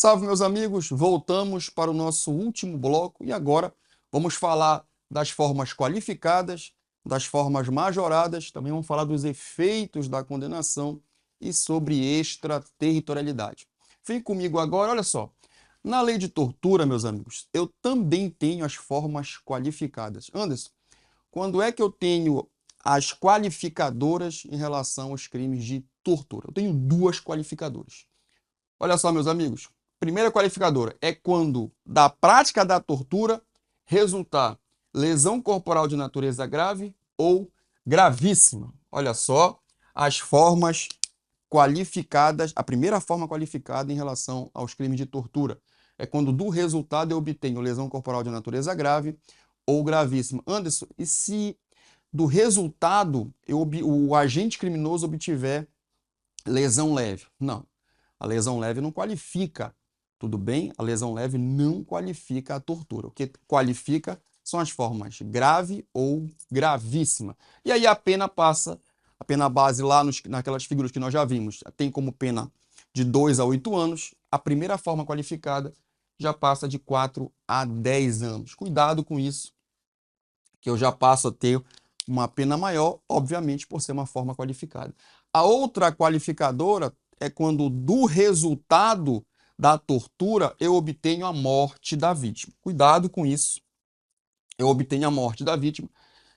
Salve, meus amigos! Voltamos para o nosso último bloco e agora vamos falar das formas qualificadas, das formas majoradas, também vamos falar dos efeitos da condenação e sobre extraterritorialidade. Vem comigo agora, olha só. Na lei de tortura, meus amigos, eu também tenho as formas qualificadas. Anderson, quando é que eu tenho as qualificadoras em relação aos crimes de tortura? Eu tenho duas qualificadoras. Olha só, meus amigos. Primeira qualificadora é quando da prática da tortura resultar lesão corporal de natureza grave ou gravíssima. Olha só as formas qualificadas. A primeira forma qualificada em relação aos crimes de tortura é quando do resultado eu obtenho lesão corporal de natureza grave ou gravíssima. Anderson, e se do resultado o agente criminoso obtiver lesão leve? Não. A lesão leve não qualifica, tudo bem? A lesão leve não qualifica a tortura. O que qualifica são as formas grave ou gravíssima. E aí a pena passa, a pena base lá naquelas figuras que nós já vimos, tem como pena de 2 a 8 anos. A primeira forma qualificada já passa de 4 a 10 anos. Cuidado com isso, que eu já passo a ter uma pena maior, obviamente, por ser uma forma qualificada. A outra qualificadora é quando do resultado da tortura eu obtenho a morte da vítima. Cuidado com isso. Eu obtenho a morte da vítima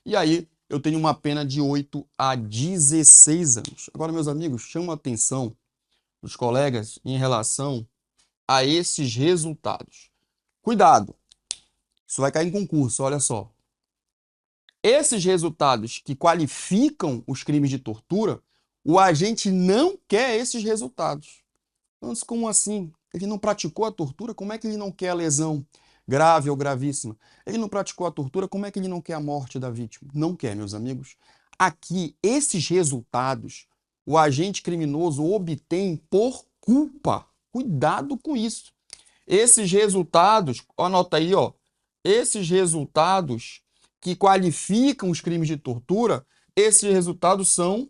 e aí eu tenho uma pena de 8 a 16 anos. Agora, meus amigos, chamo a atenção dos colegas em relação a esses resultados. Cuidado, isso vai cair em concurso, olha só. Esses resultados que qualificam os crimes de tortura, o agente não quer esses resultados. Mas como assim? Ele não praticou a tortura? Como é que ele não quer a lesão grave ou gravíssima? Ele não praticou a tortura? Como é que ele não quer a morte da vítima? Não quer, meus amigos. Aqui, esses resultados, o agente criminoso obtém por culpa. Cuidado com isso. Esses resultados, anota aí, ó. Esses resultados que qualificam os crimes de tortura, esses resultados são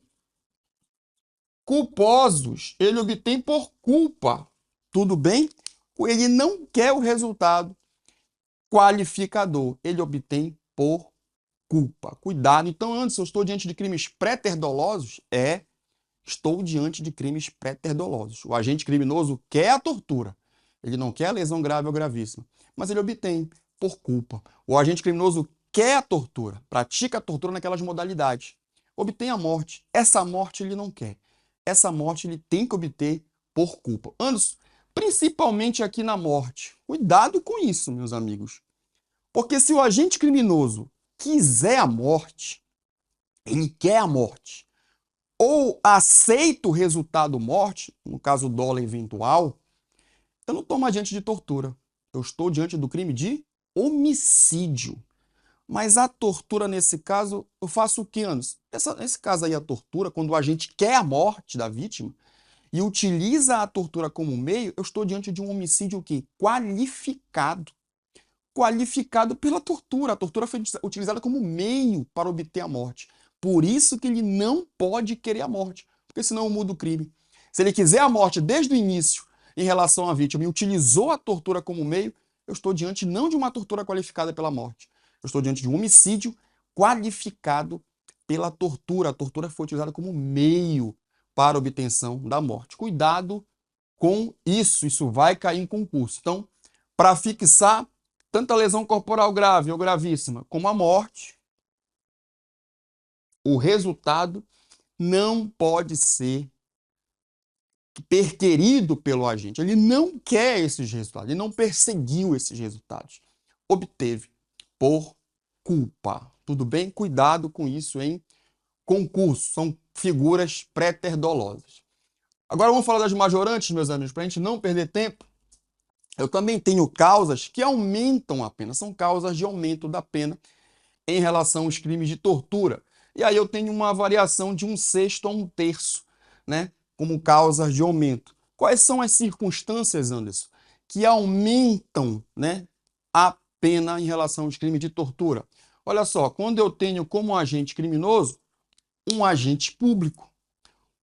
culposos. Ele obtém por culpa. Tudo bem? Ele não quer o resultado qualificador. Ele obtém por culpa. Cuidado. Então, antes, eu estou diante de crimes pré-terdolosos? Estou diante de crimes pré-terdolosos. O agente criminoso quer a tortura. Ele não quer a lesão grave ou gravíssima, mas ele obtém por culpa. O agente criminoso quer a tortura, pratica a tortura naquelas modalidades, obtém a morte. Essa morte ele não quer. Essa morte ele tem que obter por culpa. Anderson, principalmente aqui na morte. Cuidado com isso, meus amigos. Porque se o agente criminoso quiser a morte, ele quer a morte, ou aceita o resultado morte, no caso dolo eventual, eu não estou mais diante de tortura. Eu estou diante do crime de homicídio. Mas a tortura, nesse caso, eu faço o que, Anderson? Nesse caso aí, a tortura, quando o agente quer a morte da vítima e utiliza a tortura como meio, eu estou diante de um homicídio o quê? Qualificado. Qualificado pela tortura. A tortura foi utilizada como meio para obter a morte. Por isso que ele não pode querer a morte, porque senão muda o crime. Se ele quiser a morte desde o início em relação à vítima e utilizou a tortura como meio, eu estou diante não de uma tortura qualificada pela morte. Eu estou diante de um homicídio qualificado pela tortura. A tortura foi utilizada como meio para a obtenção da morte. Cuidado com isso, isso vai cair em concurso. Então, para fixar tanto a lesão corporal grave ou gravíssima como a morte, o resultado não pode ser perquirido pelo agente. Ele não quer esses resultados, ele não perseguiu esses resultados. Obteve por culpa. Tudo bem? Cuidado com isso em concurso. São figuras pré-terdolosas. Agora vamos falar das majorantes, meus amigos, para a gente não perder tempo. Eu também tenho causas que aumentam a pena, são causas de aumento da pena em relação aos crimes de tortura. E aí eu tenho uma variação de 1/6 a 1/3, né, como causas de aumento. Quais são as circunstâncias, Anderson, que aumentam, né, a pena em relação aos crimes de tortura? Olha só, quando eu tenho como agente criminoso um agente público.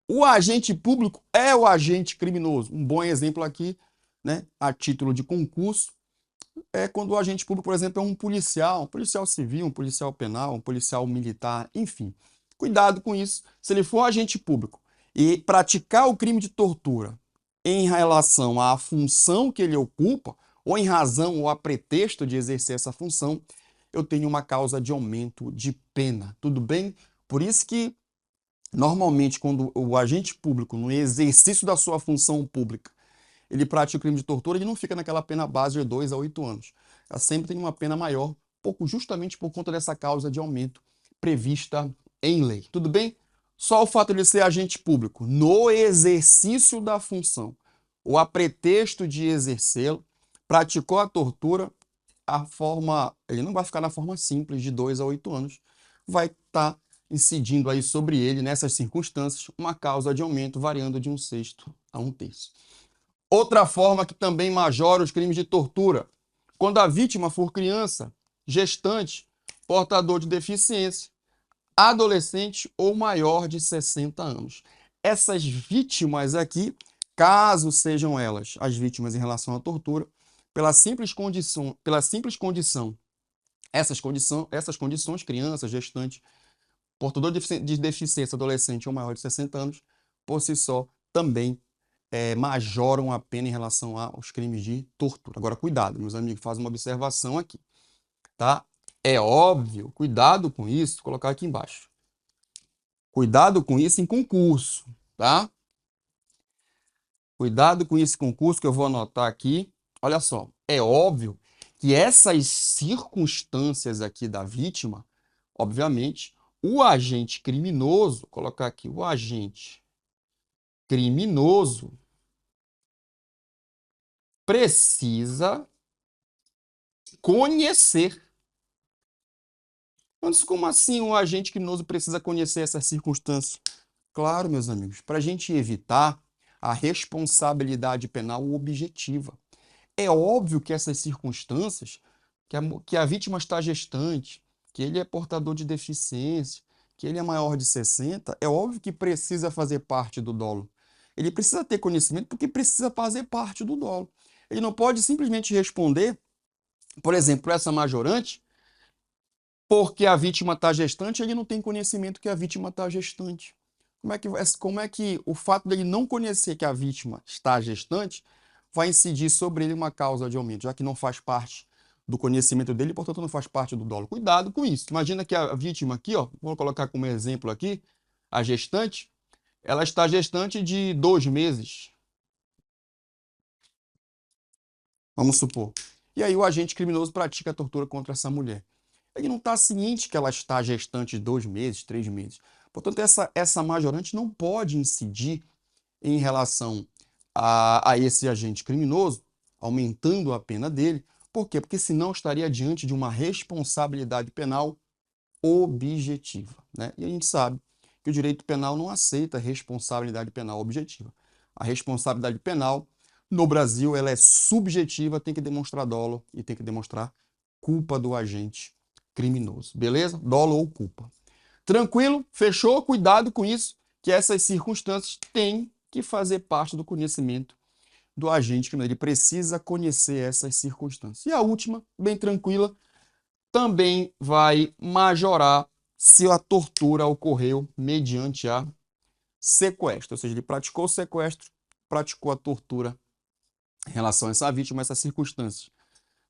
O agente público é o agente criminoso. Um bom exemplo aqui né, a título de concurso, é quando o agente público, por exemplo, é um policial civil, um policial penal, um policial militar, enfim. Cuidado com isso. Se ele for agente público e praticar o crime de tortura em relação à função que ele ocupa, ou em razão ou a pretexto de exercer essa função, eu tenho uma causa de aumento de pena. Tudo bem? Por isso que, normalmente, quando o agente público, no exercício da sua função pública, ele pratica o crime de tortura, ele não fica naquela pena base de 2 a 8 anos. Ela sempre tem uma pena maior, justamente por conta dessa causa de aumento prevista em lei. Tudo bem? Só o fato de ele ser agente público no exercício da função, ou a pretexto de exercê-lo, praticou a tortura, ele não vai ficar na forma simples de 2 a 8 anos, vai estar incidindo aí sobre ele, nessas circunstâncias, uma causa de aumento variando de 1/6 a 1/3. Outra forma que também majora os crimes de tortura, quando a vítima for criança, gestante, portador de deficiência, adolescente ou maior de 60 anos. Essas vítimas aqui, caso sejam elas as vítimas em relação à tortura, essas condições, criança, gestante, portador de deficiência, adolescente ou maior de 60 anos, por si só, também majoram a pena em relação aos crimes de tortura. Agora, cuidado, meus amigos, faz uma observação aqui, tá? É óbvio, cuidado com isso, vou colocar aqui embaixo. Cuidado com isso em concurso, tá? Cuidado com esse concurso que eu vou anotar aqui. Olha só, é óbvio que essas circunstâncias aqui da vítima, obviamente, o agente criminoso, vou colocar aqui, o agente criminoso precisa conhecer. Mas como assim o agente criminoso precisa conhecer essas circunstâncias? Claro, meus amigos, para a gente evitar a responsabilidade penal objetiva. É óbvio que essas circunstâncias, que a vítima está gestante, que ele é portador de deficiência, que ele é maior de 60, é óbvio que precisa fazer parte do dolo. Ele precisa ter conhecimento porque precisa fazer parte do dolo. Ele não pode simplesmente responder, por exemplo, essa majorante, porque a vítima está gestante, ele não tem conhecimento que a vítima está gestante. Como é que o fato dele não conhecer que a vítima está gestante vai incidir sobre ele uma causa de aumento, já que não faz parte do conhecimento dele, portanto não faz parte do dolo. Cuidado com isso. Imagina que a vítima aqui, ó, vou colocar como exemplo aqui, a gestante, ela está gestante de 2 meses, vamos supor. E aí o agente criminoso pratica a tortura contra essa mulher. Ele não está ciente que ela está gestante de 2 meses, 3 meses. Portanto, essa majorante não pode incidir em relação a esse agente criminoso, aumentando a pena dele. Por quê? Porque senão estaria diante de uma responsabilidade penal objetiva, né? E a gente sabe que o direito penal não aceita responsabilidade penal objetiva. A responsabilidade penal no Brasil ela é subjetiva, tem que demonstrar dolo e tem que demonstrar culpa do agente criminoso, beleza? Dolo ou culpa. Tranquilo? Fechou? Cuidado com isso, que essas circunstâncias têm que fazer parte do conhecimento do agente criminoso. Ele precisa conhecer essas circunstâncias. E a última, bem tranquila, também vai majorar se a tortura ocorreu mediante a sequestro. Ou seja, ele praticou o sequestro, praticou a tortura em relação a essa vítima, essas circunstâncias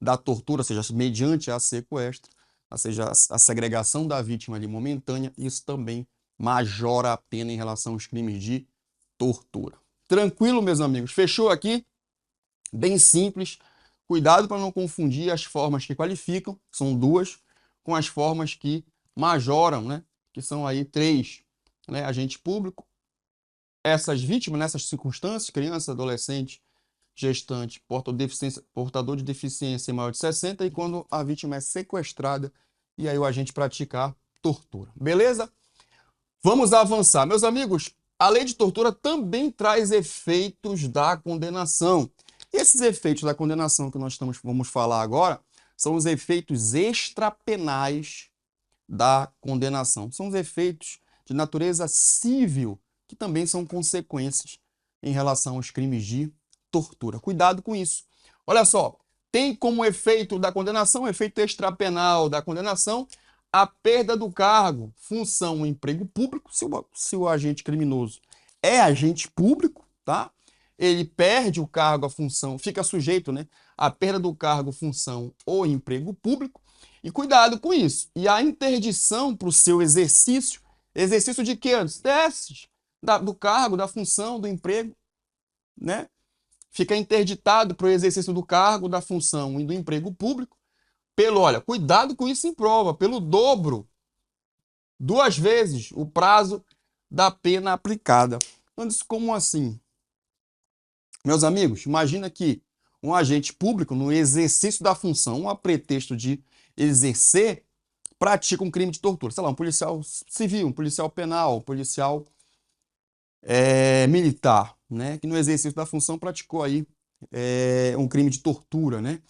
da tortura, ou seja, mediante a sequestro, ou seja, a segregação da vítima ali momentânea, isso também majora a pena em relação aos crimes de tortura. Tranquilo, meus amigos? Fechou aqui? Bem simples. Cuidado para não confundir as formas que qualificam, são 2, com as formas que majoram, né? Que são aí 3, né? Agente público, essas vítimas nessas circunstâncias, criança, adolescente, gestante, portador de deficiência maior de 60, e quando a vítima é sequestrada e aí o agente pratica a tortura. Beleza? Vamos avançar. Meus amigos, a lei de tortura também traz efeitos da condenação. E esses efeitos da condenação que vamos falar agora são os efeitos extrapenais da condenação. São os efeitos de natureza civil, que também são consequências em relação aos crimes de tortura. Cuidado com isso. Olha só, tem como efeito da condenação, efeito extrapenal da condenação, a perda do cargo, função, emprego público, se o agente criminoso é agente público, tá? Ele perde o cargo, a função, fica sujeito, né, à perda do cargo, função ou emprego público. E cuidado com isso. E a interdição para o seu exercício, exercício de quê? Dos testes do cargo, da função, do emprego, né? Fica interditado para o exercício do cargo, da função e do emprego público, olha, cuidado com isso em prova, pelo dobro, 2 vezes o prazo da pena aplicada. Então, como assim? Meus amigos, imagina que um agente público, no exercício da função, a pretexto de exercer, pratica um crime de tortura. Sei lá, um policial civil, um policial penal, um policial militar, né? Que no exercício da função praticou aí um crime de tortura, né?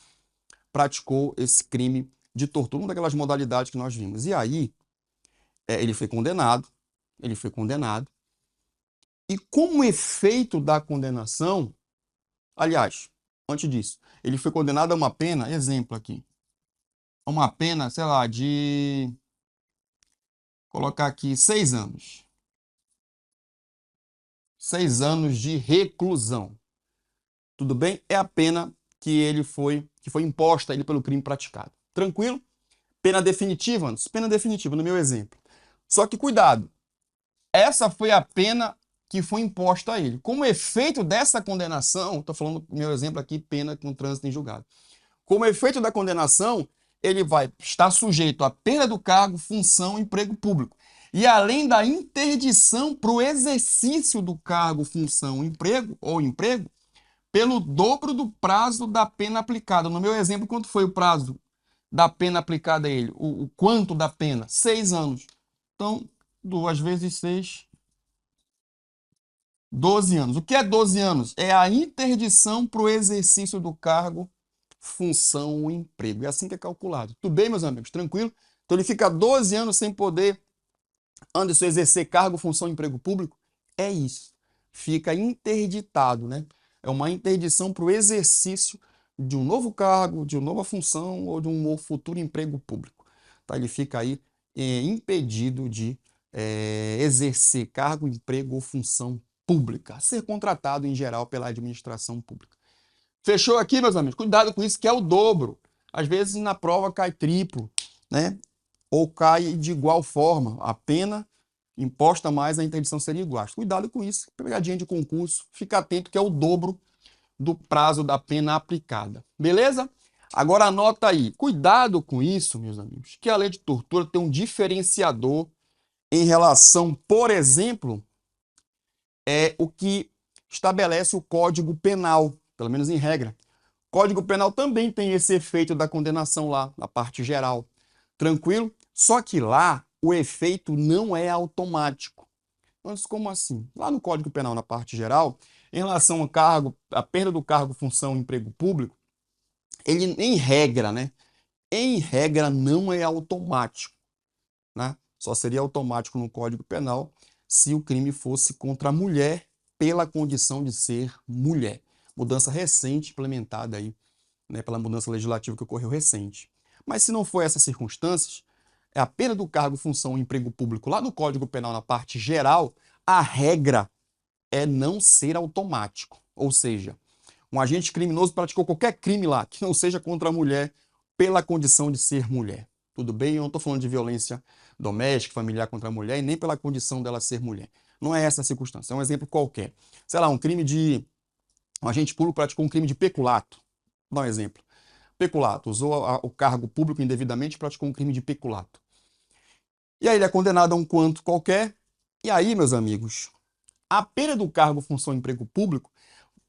Praticou esse crime de tortura, uma daquelas modalidades que nós vimos. E aí, ele foi condenado, e como efeito da condenação, aliás, antes disso, ele foi condenado a uma pena, exemplo aqui, a uma pena, sei lá, de, colocar aqui, 6 anos. 6 anos de reclusão. Tudo bem? É a pena que foi imposta a ele pelo crime praticado. Tranquilo? Pena definitiva, Anderson? Pena definitiva, no meu exemplo. Só que cuidado, essa foi a pena que foi imposta a ele. Como efeito dessa condenação, estou falando no meu exemplo aqui, pena com trânsito em julgado. Como efeito da condenação, ele vai estar sujeito à perda do cargo, função, emprego público. E além da interdição para o exercício do cargo, função, emprego ou emprego, pelo dobro do prazo da pena aplicada. No meu exemplo, quanto foi o prazo da pena aplicada a ele? O quanto da pena? 6 anos. Então, 2 vezes 6, 12 anos. O que é 12 anos? É a interdição para o exercício do cargo, função ou emprego. É assim que é calculado. Tudo bem, meus amigos? Tranquilo? Então ele fica 12 anos sem poder, Anderson, exercer cargo, função, emprego público? É isso. Fica interditado, né? É uma interdição para o exercício de um novo cargo, de uma nova função ou de um futuro emprego público. Tá? Ele fica aí impedido de exercer cargo, emprego ou função pública, ser contratado em geral pela administração pública. Fechou aqui, meus amigos? Cuidado com isso, que é o dobro. Às vezes na prova cai triplo, né? Ou cai de igual forma. A pena imposta mais a interdição seria igual. Cuidado com isso. Pegadinha de concurso. Fica atento que é o dobro do prazo da pena aplicada. Beleza? Agora anota aí. Cuidado com isso, meus amigos, que a lei de tortura tem um diferenciador em relação, por exemplo, o que estabelece o Código Penal, pelo menos em regra. O Código Penal também tem esse efeito da condenação lá, na parte geral. Tranquilo? Só que lá o efeito não é automático. Mas como assim? Lá no Código Penal, na parte geral, em relação ao cargo, a perda do cargo, função, emprego público, ele, em regra, né? Em regra, não é automático, né? Só seria automático no Código Penal se o crime fosse contra a mulher pela condição de ser mulher. Mudança recente implementada aí, né, pela mudança legislativa que ocorreu recente. Mas se não for essas circunstâncias, é a perda do cargo, função ou emprego público lá no Código Penal, na parte geral, a regra é não ser automático. Ou seja, um agente criminoso praticou qualquer crime lá que não seja contra a mulher pela condição de ser mulher. Tudo bem? Eu não estou falando de violência doméstica, familiar contra a mulher e nem pela condição dela ser mulher. Não é essa a circunstância. É um exemplo qualquer. Sei lá, um agente público praticou um crime de peculato. Vou dar um exemplo. Peculato, usou o cargo público indevidamente e praticou um crime de peculato. E aí ele é condenado a um quanto qualquer. E aí, meus amigos, a perda do cargo, função, emprego público,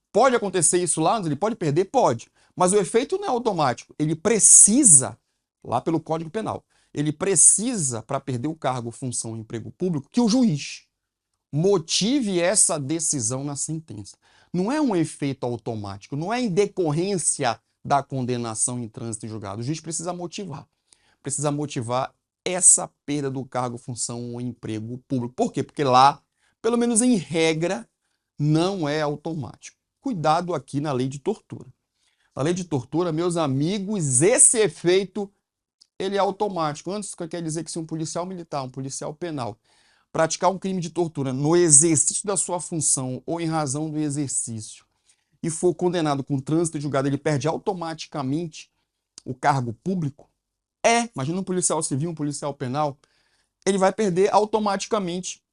pode acontecer isso lá, ele pode perder? Pode. Mas o efeito não é automático. Ele precisa, lá pelo Código Penal, ele precisa, para perder o cargo, função, emprego público, que o juiz motive essa decisão na sentença. Não é um efeito automático, não é em decorrência da condenação em trânsito em julgado. O juiz precisa motivar essa perda do cargo, função ou emprego público. Por quê? Porque lá, pelo menos em regra, não é automático. Cuidado aqui na lei de tortura. Na lei de tortura, meus amigos, esse efeito ele é automático. Antes, quer dizer que se um policial militar, um policial penal, praticar um crime de tortura no exercício da sua função ou em razão do exercício e for condenado com trânsito e julgado, ele perde automaticamente o cargo público? Imagina um policial civil, um policial penal, ele vai perder automaticamente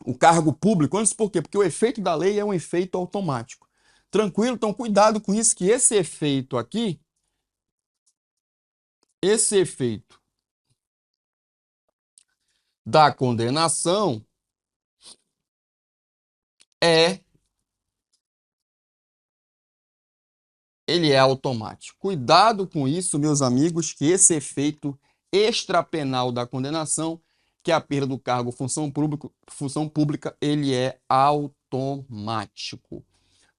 o cargo público. Antes, por quê? Porque o efeito da lei é um efeito automático. Tranquilo? Então, cuidado com isso, que esse efeito aqui, esse efeito da condenação ele é automático. Cuidado com isso, meus amigos, que esse efeito extrapenal da condenação, que é a perda do cargo função pública, ele é automático.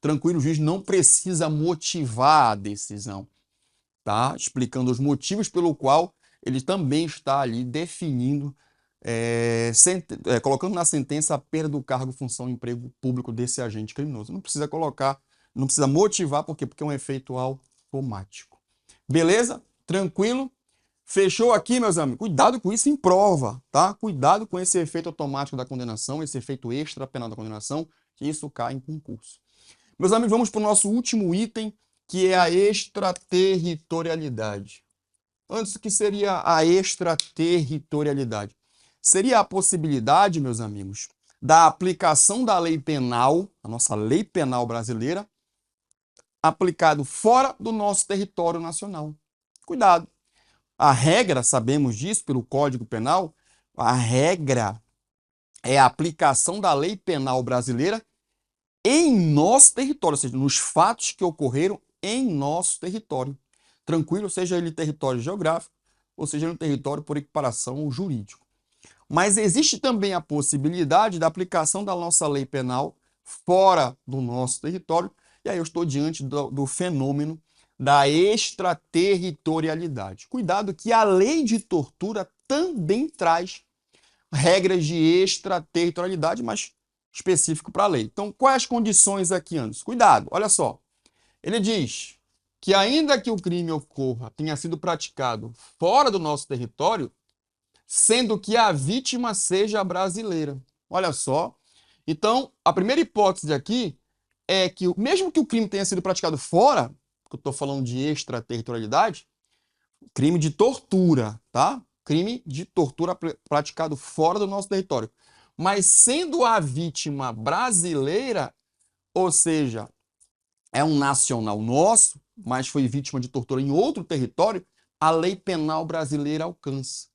Tranquilo, o juiz não precisa motivar a decisão, tá? Explicando os motivos pelo qual ele também está ali definindo, colocando na sentença a perda do cargo, função, emprego público desse agente criminoso. Não precisa colocar, não precisa motivar, por quê? Porque é um efeito automático. Beleza? Tranquilo? Fechou aqui, meus amigos? Cuidado com isso em prova, tá? Cuidado com esse efeito automático da condenação, esse efeito extrapenal da condenação, que isso cai em concurso. Meus amigos, vamos para o nosso último item, que é a extraterritorialidade. Antes, o que seria a extraterritorialidade? Seria a possibilidade, meus amigos, da aplicação da lei penal, a nossa lei penal brasileira, aplicado fora do nosso território nacional. Cuidado. A regra, sabemos disso pelo Código Penal, a regra é a aplicação da lei penal brasileira em nosso território, ou seja, nos fatos que ocorreram em nosso território. Tranquilo, seja ele território geográfico, ou seja no território por equiparação jurídico. Mas existe também a possibilidade da aplicação da nossa lei penal fora do nosso território, e aí eu estou diante do fenômeno da extraterritorialidade. Cuidado que a lei de tortura também traz regras de extraterritorialidade, mas específico para a lei. Então, quais as condições aqui antes? Cuidado, olha só. Ele diz que ainda que o crime ocorra, tenha sido praticado fora do nosso território, sendo que a vítima seja brasileira. Olha só. Então, a primeira hipótese aqui é que, mesmo que o crime tenha sido praticado fora, que eu estou falando de extraterritorialidade, crime de tortura, tá? Crime de tortura praticado fora do nosso território. Mas sendo a vítima brasileira, ou seja, é um nacional nosso, mas foi vítima de tortura em outro território, a lei penal brasileira alcança,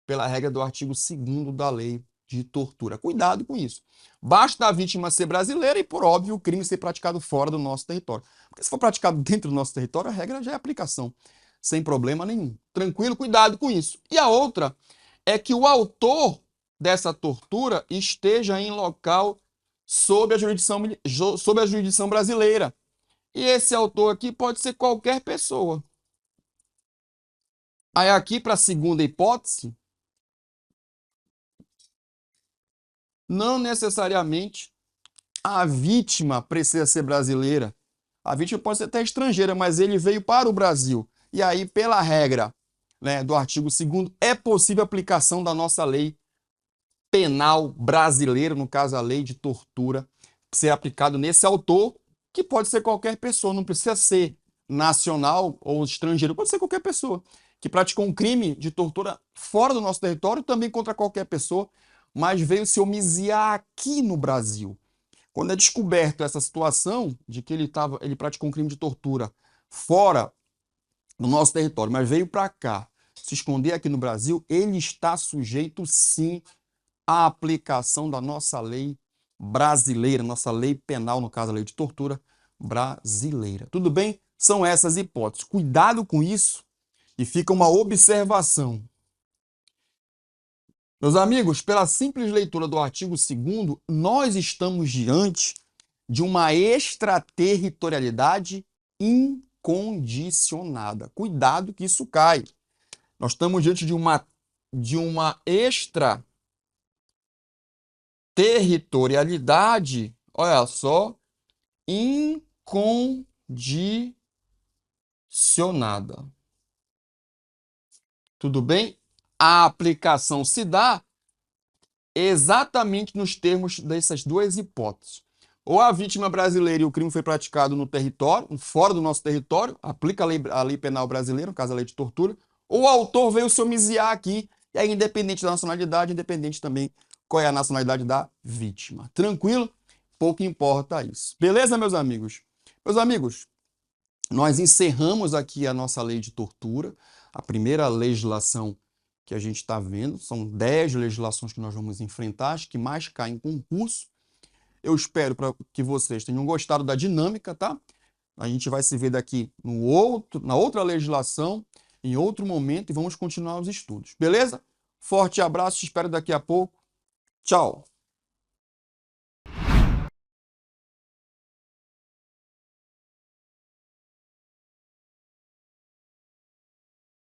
pela regra do artigo 2º da lei de tortura. Cuidado com isso. Basta a vítima ser brasileira e, por óbvio, o crime ser praticado fora do nosso território. Porque se for praticado dentro do nosso território, a regra já é aplicação, sem problema nenhum. Tranquilo? Cuidado com isso. E a outra é que o autor dessa tortura esteja em local sob a jurisdição brasileira. E esse autor aqui pode ser qualquer pessoa. Aí aqui, para a segunda hipótese, não necessariamente a vítima precisa ser brasileira. A vítima pode ser até estrangeira, mas ele veio para o Brasil. E aí, pela regra, né, do artigo 2º, é possível a aplicação da nossa lei penal brasileira, no caso a lei de tortura, ser aplicado nesse autor, que pode ser qualquer pessoa, não precisa ser nacional ou estrangeiro, pode ser qualquer pessoa que praticou um crime de tortura fora do nosso território, também contra qualquer pessoa, mas veio se homiziar aqui no Brasil. Quando é descoberto essa situação de que ele praticou um crime de tortura fora do nosso território, mas veio para cá se esconder aqui no Brasil, ele está sujeito sim à aplicação da nossa lei brasileira, nossa lei penal, no caso a lei de tortura brasileira. Tudo bem? São essas hipóteses. Cuidado com isso e fica uma observação. Meus amigos, pela simples leitura do artigo 2º, nós estamos diante de uma extraterritorialidade incondicionada. Cuidado que isso cai. Nós estamos diante de uma extraterritorialidade, olha só, incondicionada. Tudo bem? A aplicação se dá exatamente nos termos dessas duas hipóteses. Ou a vítima brasileira e o crime foi praticado no território, fora do nosso território, aplica a lei penal brasileira, no caso a lei de tortura, ou o autor veio se homiziar aqui, e aí independente da nacionalidade, independente também qual é a nacionalidade da vítima. Tranquilo? Pouco importa isso. Beleza, meus amigos? Meus amigos, nós encerramos aqui a nossa lei de tortura, a primeira legislação que a gente está vendo. São 10 legislações que nós vamos enfrentar, as que mais caem em concurso. Eu espero que vocês tenham gostado da dinâmica, tá? A gente vai se ver daqui na outra legislação, em outro momento, e vamos continuar os estudos. Beleza? Forte abraço, te espero daqui a pouco. Tchau!